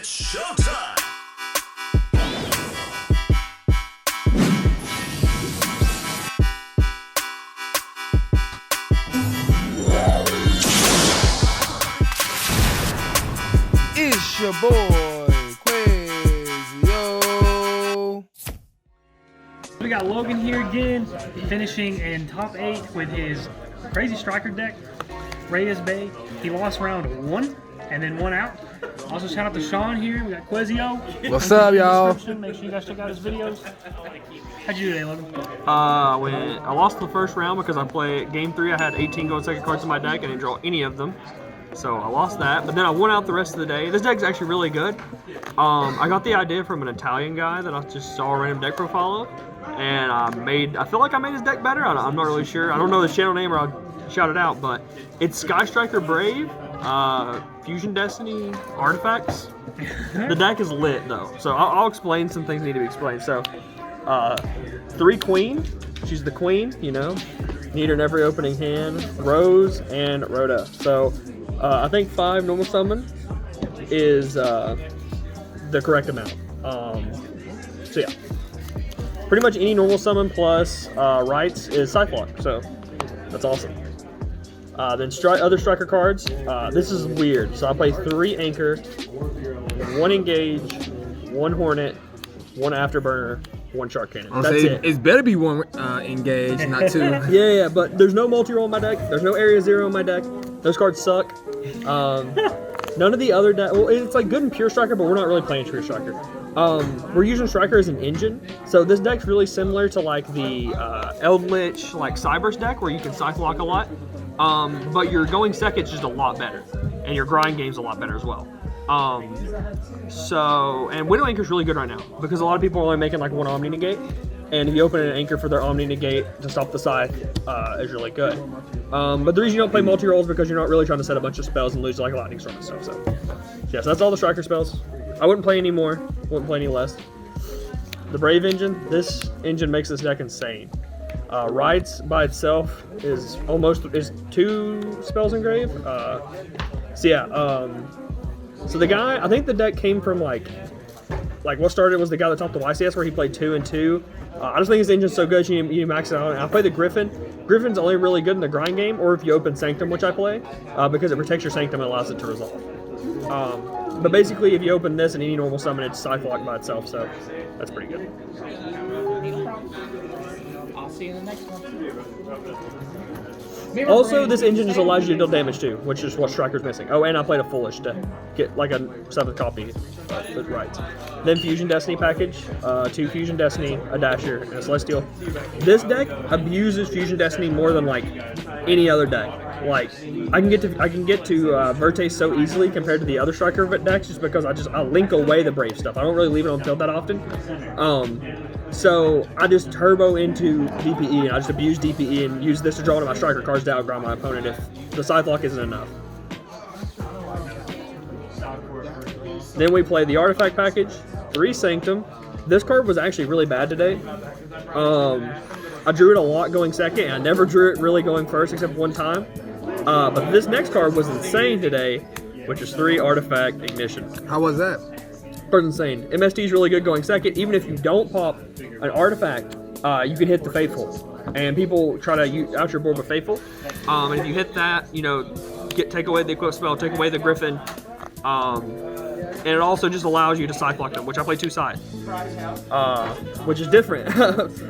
It's showtime! It's your boy, Quazio. We got Logan here again, finishing in top 8 with his crazy striker deck, Reyes Bay. He lost round 1 and then 1 out. Also, shout out to Sean here. We got Quazio. What's up, y'all? Make sure you guys check out his videos. How'd you do today, Logan? I lost the first round because I played game 3. I had 18 gold second cards in my deck and didn't draw any of them. So I lost that, but then I won out the rest of the day. This deck's actually really good. I got the idea from an Italian guy that I just saw a random deck profile of, and I feel like I made his deck better. I'm not really sure. I don't know the channel name or I'll shout it out, but it's Sky Striker Brave, Fusion Destiny Artifacts. The deck is lit though, so I'll explain some things that need to be explained. So, 3 Queen, she's the queen, you know. Need her in every opening hand. Rose and Rhoda. So, I think 5 normal summon is the correct amount. So yeah, pretty much any normal summon plus rights is Cyclock. So that's awesome. Then other striker cards. This is weird. So I play 3 Anchor, 1 Engage, 1 Hornet, 1 Afterburner, 1 Shark Cannon. That's it. It's better be 1 Engage, not 2. Yeah, but there's no multi-roll in my deck. There's no Area 0 in my deck. Those cards suck. None of the other decks. Well, it's like good in Pure Striker, but we're not really playing Pure Striker. We're using Striker as an engine. So this deck's really similar to like the Eldritch, like Cyberse deck, where you can Cyclock a lot. But your going second's just a lot better, and your grind game's a lot better as well. And Widow Anchor's really good right now because a lot of people are only making like 1 Omni Negate, and if you open an Anchor for their Omni Negate to stop the Scythe, is really good. But the reason you don't play multi-rolls is because you're not really trying to set a bunch of spells and lose like Lightning Storm and stuff. So, yes, that's all the Striker spells. I wouldn't play any more, wouldn't play any less. The Brave engine, this engine makes this deck insane. Rides by itself is 2 spells engraved. So the guy, I think the deck came from like what started was the guy that topped the YCS where he played 2 and 2. I just think his engine's so good you max it out. And I play the Griffin. Griffin's only really good in the grind game or if you open Sanctum, which I play, because it protects your Sanctum and allows it to resolve. But basically, if you open this in any normal summon, it's Cyclock by itself, so that's pretty good. I'll see you in the next one. Also, this engine just allows you to deal damage too, which is what Striker's missing. Oh, and I played a Foolish to get like a 7th copy. Right. Then Fusion Destiny package, 2 Fusion Destiny, a Dasher, and a Celestial. This deck abuses Fusion Destiny more than like any other deck. Like I can get to Verte so easily compared to the other Striker decks just because I link away the Brave stuff. I don't really leave it on field that often. So I just turbo into DPE and I just abuse DPE and use this to draw one of my Striker cards to outground my opponent if the Cyclock isn't enough. Then we play the Artifact package, 3 Sanctum. This card was actually really bad today. I drew it a lot going second and I never drew it really going first except one time. But this next card was insane today, which is 3 Artifact Ignition. How was that? Card's insane. MST is really good going second. Even if you don't pop an artifact, you can hit the Faithful. And people try to out your board with Faithful. And if you hit that, take away the equip spell, take away the Griffin. And it also just allows you to Cyclock them, which I play 2 side. Which is different.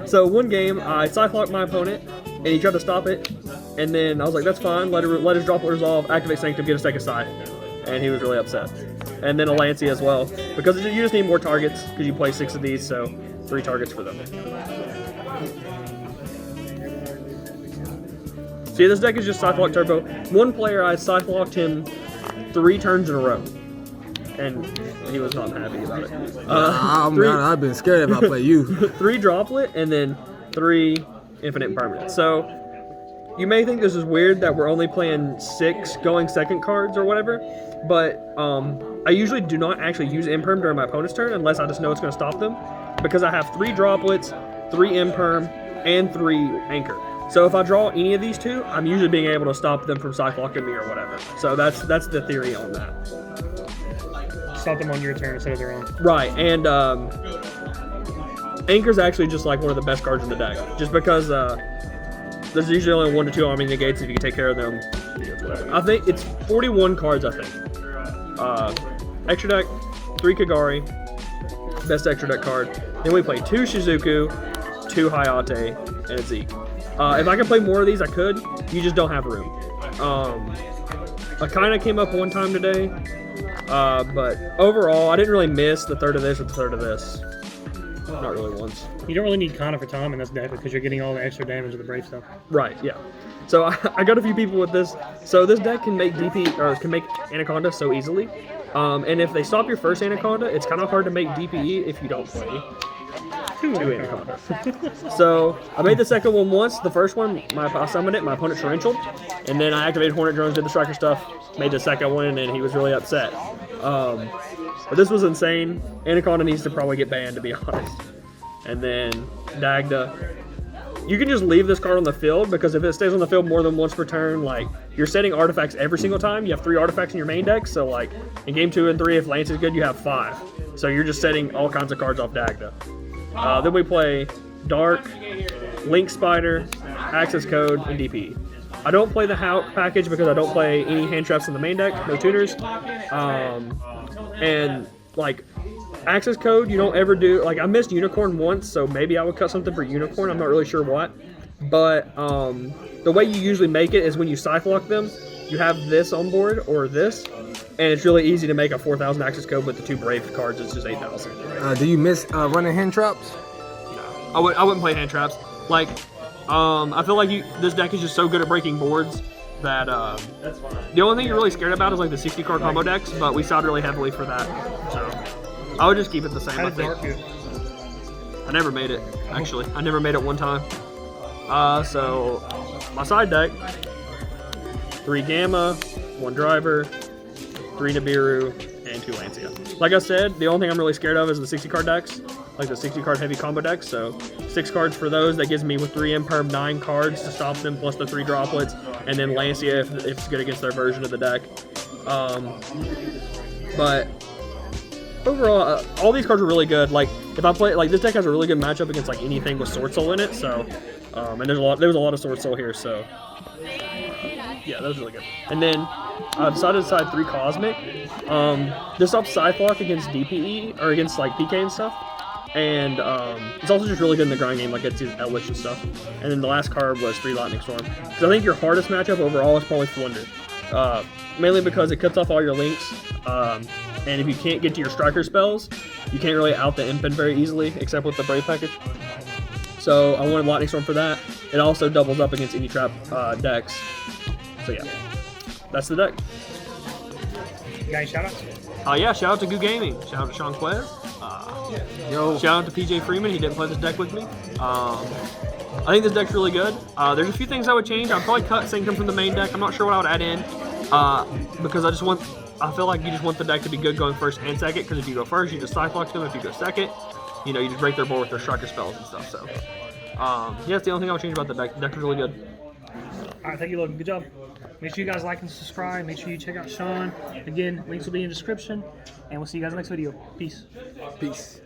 So one game, I Cyclocked my opponent, and he tried to stop it. And then I was like, that's fine, let his Droplet Resolve, activate Sanctum, get a second side. And he was really upset. And then a Lancey as well, because you just need more targets, because you play 6 of these, so 3 targets for them. See, this deck is just Cyclock Turbo. One player, I Cyclocked him 3 turns in a row, and he was not happy about it. I've been scared if I play you. 3 Droplet, and then 3 Infinite Permanent. So, you may think this is weird that we're only playing 6 going second cards or whatever, but I usually do not actually use Imperm during my opponent's turn unless I just know it's going to stop them, because I have 3 Droplets, 3 Imperm, and 3 Anchor. So if I draw any of these 2, I'm usually being able to stop them from Cyclocking me or whatever. So that's the theory on that. stop them on your turn instead of their own. Right, and Anchor's actually just like one of the best cards in the deck, just because there's usually only 1 to 2 army negates. If you can take care of them, whatever. I think it's 41 cards. I think. Extra deck, 3 Kagari, best extra deck card. Then we play 2 Shizuku, 2 Hayate, and a Zeke. If I could play more of these, I could. You just don't have room. I kind of came up one time today, but overall, I didn't really miss the third of this or the third of this. Not really once. You don't really need Kana for Tom in this deck because you're getting all the extra damage of the Brave stuff. Right, yeah. So I got a few people with this. So this deck can make DP, or can make Anaconda so easily. And if they stop your first Anaconda, it's kind of hard to make DPE if you don't play 2 Anaconda. So I made the second one once. The first one, I summoned it, my opponent torrentialed, and then I activated Hornet Drones, did the striker stuff, made the second one, and he was really upset. But this was insane. Anaconda needs to probably get banned, to be honest. And then Dagda. You can just leave this card on the field, because if it stays on the field more than once per turn, like, you're setting artifacts every single time. You have 3 artifacts in your main deck, so like in game 2 and 3, if Lance is good, you have 5. So you're just setting all kinds of cards off Dagda. Then we play Dark, Link Spider, Access Code, and DP. I don't play the Hout package because I don't play any hand traps in the main deck, no tuners. And like Access Code, you don't ever do, like I missed Unicorn once, so maybe I would cut something for Unicorn, I'm not really sure what. But the way you usually make it is when you Scythe Lock them, you have this on board, or this, and it's really easy to make a 4,000 Access Code with the 2 Brave cards, it's just 8,000. Do you miss running hand traps? No, I wouldn't play hand traps. Like, I feel like this deck is just so good at breaking boards that the only thing you're really scared about is like the 60 card combo decks, but we side really heavily for that. So I would just keep it the same. How I did think. Dark do? I never made it, actually. I never made it one time. So my side deck: 3 Gamma, 1 Driver, 3 Nibiru, and 2 Lancia. Like I said, the only thing I'm really scared of is the 60 card decks, like the 60 card heavy combo decks. So 6 cards for those. That gives me with 3 Imperm 9 cards to stop them, plus the 3 droplets, and then Lancia if it's good against their version of the deck. But overall, all these cards are really good. Like if I play, like this deck has a really good matchup against like anything with Sword Soul in it. So, and there was a lot of Sword Soul here. So, yeah, that was really good. And then I decided to side 3 Cosmic. This stops Scythe Lock against DPE or against like PK and stuff. And it's also just really good in the grind game, like it's his Elvish and stuff. And then the last card was 3 Lightning Storm. Because I think your hardest matchup overall is probably Flunder. Mainly because it cuts off all your links. And if you can't get to your striker spells, you can't really out the Impen very easily, except with the Brave package. So I wanted Lightning Storm for that. It also doubles up against any trap decks. So yeah, that's the deck. You got any shout-outs? Yeah, shout out to Goo Gaming. Shout out to Sean Quez. Yo. Shout out to PJ Freeman. He didn't play this deck with me. I think this deck's really good. There's a few things I would change. I'd probably cut Sanctum from the main deck. I'm not sure what I would add in because I feel like you just want the deck to be good going first and second, because if you go first, you just Scythe Lock them. If you go second, you just break their board with their striker spells and stuff. So, yeah, that's the only thing I would change about the deck. The deck is really good. All right, thank you, Logan. Good job. Make sure you guys like and subscribe. Make sure you check out Sean. Again, links will be in the description. And we'll see you guys in the next video. Peace. Peace.